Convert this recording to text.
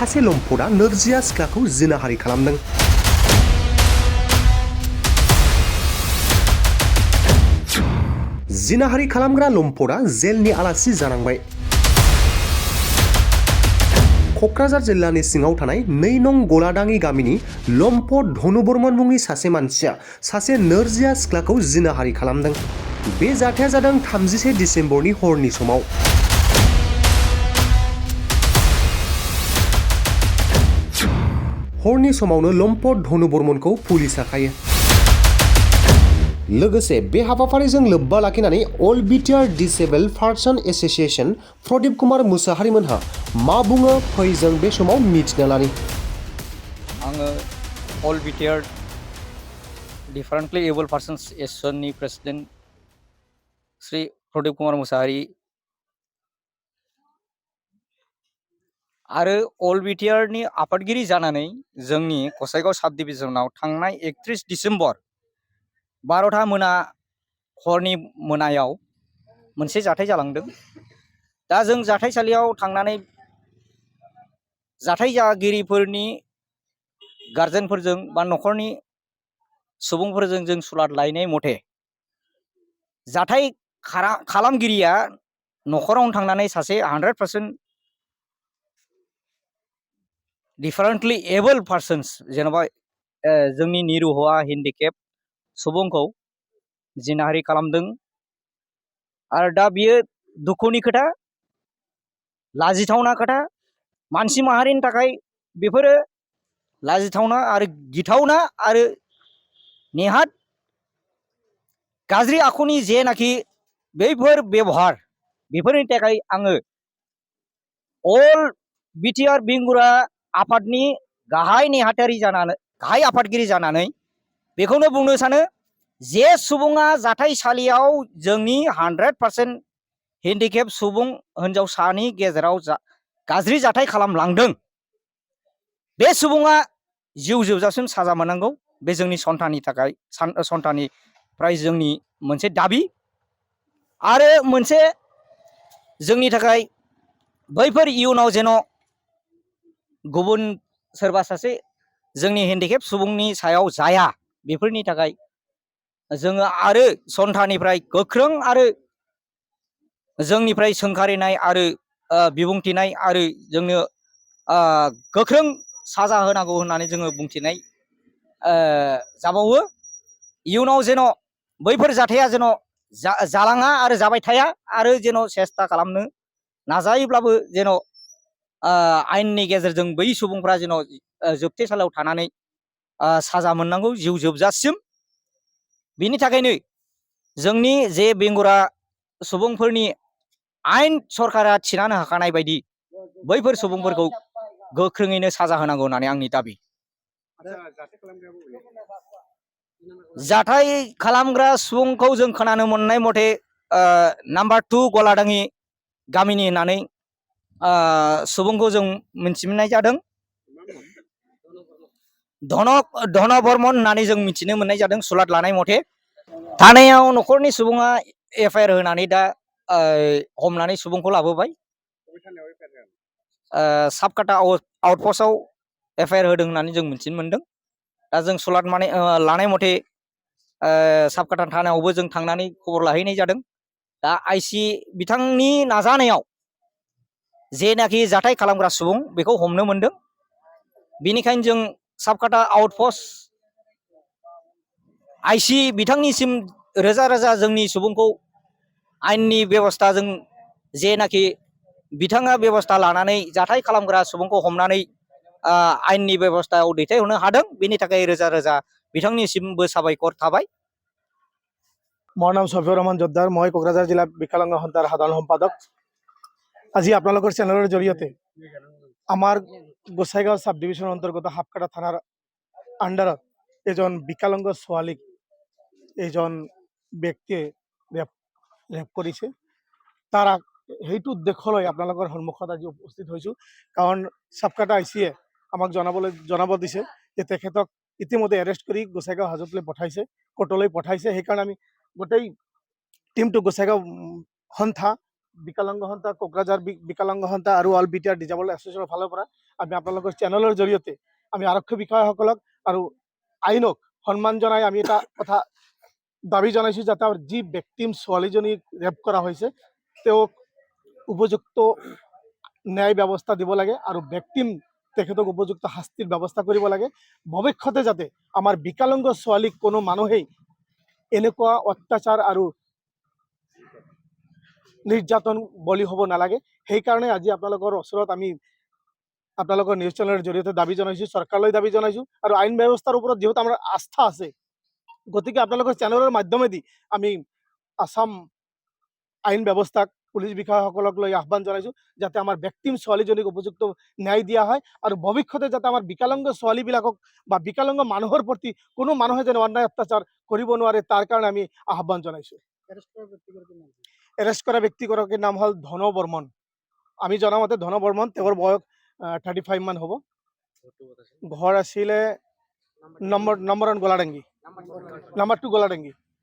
सासे लम्पटआ नोरजिया सिख्लाखौ जिनाहारि खालामदों। जिनाहारि खालामग्रा लम्पटआ जेलनि आलासि जानांबाय। क'क्राझार जिल्लानि सिङाव थानाय 2 नं गलादाङि गामिनि लम्पट धनु बर्मन मुंनि सासे मानसिया सासे नोरजिया सिख्लाखौ जिनाहारि खालामदों। बे जाथाया जादों 31 डिसेम्बरनि हरनि समाव। हरनि समावनो लम्पट धनु बर्मनखौ पुलिसआ खायो। लोगोसे बे हाबाफारिजों लोब्बा लाखिनानै all BTR disabled person association Pradeep Kumar मुसाहारिमोनहा मा बुङो फै जों बे समाव मिथिना लानि। आङो all BTR differently able persons एसोसिएशननि प्रेसिडेन्ट श्री प्रदीप कुमार मुसाहारि आरो अल बिटिआरनि आफादगिरि जानानै जोंनि गसाइगाव साब डिभिजनाव थांनाय 31 डिसेम्बर 12था मोना हरनि मोनायाव मोनसे जाथाय जालांदों। दा जों जाथायसालियाव थांनानै जाथाय जागिरिफोरनि गार्जेनफोरजों बा न'खरनि सुबुंफोरजों जों सुलाद लायनाय मथे जाथाय खालामगिरिया न'खरावनो थांनानै सासे 100% डिफारेन्टलि एबल पार्सन्स जेन'बा जोंनि निरुहआ हेन्डिकेप सुबुंखौ जिनाहारि खालामदों। आरो दा बियो दुखुनि खोथा, लाजिथावना खोथा, मानसि माहारिनि थाखाय बेफोरो लाजिथावना आरो गिथावना आरो नेहाद गाज्रि आखुनि जेनाखि बैफोर बेबहार बेफोरनि थाखाय आङो अल बिटिआर बेंगुरा आफादनि गाहाय आफादगिरि जानानै बेखौनो बुंनो सानो जे सुबुङा जाथायसालियाव जोंनि 100% हेन्डिकेप सुबुं हिनजावसानि गेजेराव गाज्रि जाथाय खालामलांदों, बे सुबुङा जिउ जोबजासिम साजा मोननांगौ। बे जोंनि सन्ताननिफ्राय जोंनि मोनसे दाबि आरो मोनसे जोंनि थाखाय बैफोर इयुनाव जेन' गुबुन सोरबा सासे जोंनि हेन्डिकेप सुबुंनि सायाव जाया, बेफोरनि थाखाय जोङो आरो सन्थानिफ्राय गोख्रों आरो जोंनिफ्राय सोंखारिनाय आरो बिबुंथिनाय आरो जोंनो गोख्रों साजा होनांगौ होननानै जोङो बुंथिनाय जाबावो। इयुनाव जेन' बैफोर जाथाया जेन' जालाङा आरो जाबाय थाया आरो जेन' सेस्था खालामनो नाजायोब्लाबो जेन' आयेननि गेजेरजों बै सुबुंफ्रा जेन' जोबथेसालियाव थानानै साजा मोननांगौ जिउ जोबजासिम। बिनि थाखायनो जोंनि जे बेंगुरा सुबुंफोरनि आयेन सरकारा थिनानै होखानाय बायदि बैफोर सुबुंफोरखौ गोख्रोङैनो साजा होनांगौ होननानै आंनि दाबि। जाथाय खालामग्रा सुबुंखौ जों खोनानो मोननाय मथे नाम्बार 2 गलादाङि गामिनि होननानै सुबुंखौ जों मिथिनाय जादों। धन बर्मन होननानै जों मिथिनो मोननाय जादों सुलाद लानाय मथे। थानायाव न'खरनि सुबुङा एफआइआर होनानै दा हमनानै सुबुंखौ लाबोबाय। साबकाटा आउटपस्टआव एफआइआर होदों होननानै जों मिथिनो मोनदों। दा जों सुलाद लानाय मथे साबकाटा थानायावबो जों थांनानै खबर लाहैनाय जादों। दा आइसि बिथांनि नाजानायाव जेनाखि जाथाय खालामग्रा सुबुं बेखौ हमनो मोनदों। बेनिखायनो जों साबकाटा आउटपस्ट आइसि बिथांनिसिम रोजा रोजा जोंनि सुबुंखौ आयेननि बेबस्थाजों जेनाखि बिथाङा बेबस्था लानानै जाथाय खालामग्रा सुबुंखौ हमनानै आयेननि बेबस्थायाव दैथायहरनो हादों, बेनि थाखाय रोजा रोजा बिथांनिसिमबो साबायखर थाबाय। মোৰ নাম সফিউৰ ৰহমান জোদ্দাৰ, মই কোকৰাঝাৰ জিলা বিকলাংগ সন্থাৰ সাধাৰণ সম্পাদক। আজি আপোনালোকৰ চেনেলৰ জৰিয়তে আমাৰ গোসাইগাঁও সাব ডিভিজনৰ অন্তৰ্গত সাবকাটা থানাৰ আণ্ডাৰত এজন বিকলাংগ ছোৱালীক এজন ব্যক্তিয়ে ৰেপ কৰিছে। তাৰ সেইটো উদ্দেশ্য লৈ আপোনালোকৰ সন্মুখত আজি উপস্থিত হৈছোঁ। কাৰণ সাবকাটা আইচিয়ে আমাক জনাব দিছে যে তেখেতক ইতিমধ্যে এৰেষ্ট কৰি গোসাইগাঁও হাজতলৈ পঠাইছে, কোৰ্টলৈ পঠাইছে। সেইকাৰণে আমি গোটেই টিমটো গোসাইগাঁও সন্থা বিকলাংগ সন্থা কোকৰাঝাৰ বিকলাংগ সন্থা আৰু অল বিটিআৰ ডিজেবল এছ'চিয়েশ্যনৰ ফালৰ পৰা আমি আপোনালোকৰ চেনেলৰ জৰিয়তে আমি আৰক্ষী বিষয়াসকলক আৰু আইনক সন্মান জনাই আমি এটা কথা দাবী জনাইছোঁ যাতে যি ব্যক্তিম ছোৱালীজনীক ৰেপ কৰা হৈছে তেওঁক উপযুক্ত ন্যায় ব্যৱস্থা দিব লাগে আৰু ব্যক্তিম তেখেতক উপযুক্ত শাস্তিৰ ব্যৱস্থা কৰিব লাগে। ভৱিষ্যতে যাতে আমাৰ বিকলাংগ ছোৱালীক কোনো মানুহেই এনেকুৱা অত্যাচাৰ আৰু নিৰ্যাতন বলি হ'ব নালাগে। সেইকাৰণে আজি আপোনালোকৰ ওচৰত আমি আপোনালোকৰ নিউজ চেনেলৰ জৰিয়তে দাবী জনাইছোঁ, চৰকাৰলৈ দাবী জনাইছোঁ আৰু আইন ব্যৱস্থাৰ ওপৰত যিহেতু আমাৰ আস্থা আছে, গতিকে আপোনালোকৰ চেনেলৰ মাধ্যমেদি আমি আসাম আইন ব্যৱস্থাক পুলিচ বিষয়াসকলক লৈ আহ্বান জনাইছোঁ যাতে আমাৰ ব্যক্তিম ছোৱালীজনীক উপযুক্ত ন্যায় দিয়া হয় আৰু ভৱিষ্যতে যাতে আমাৰ বিকলাংগ ছোৱালীবিলাকক বা বিকলাংগ মানুহৰ প্ৰতি কোনো মানুহে যেন অন্যায় অত্যাচাৰ কৰিব নোৱাৰে তাৰ কাৰণে আমি আহ্বান জনাইছোঁ। এৰেষ্ট কৰা ব্যক্তিগৰাকীৰ নাম হ'ল ধন বৰ্মন। আমি জনামতে ধন বৰ্মন, তেওঁৰ বয়স 35 মান হ'ব। ঘৰ আছিলে নম্বৰ 1 গোলাডাঙ্গি, নাম্বাৰ 2 গোলাডাঙ্গি।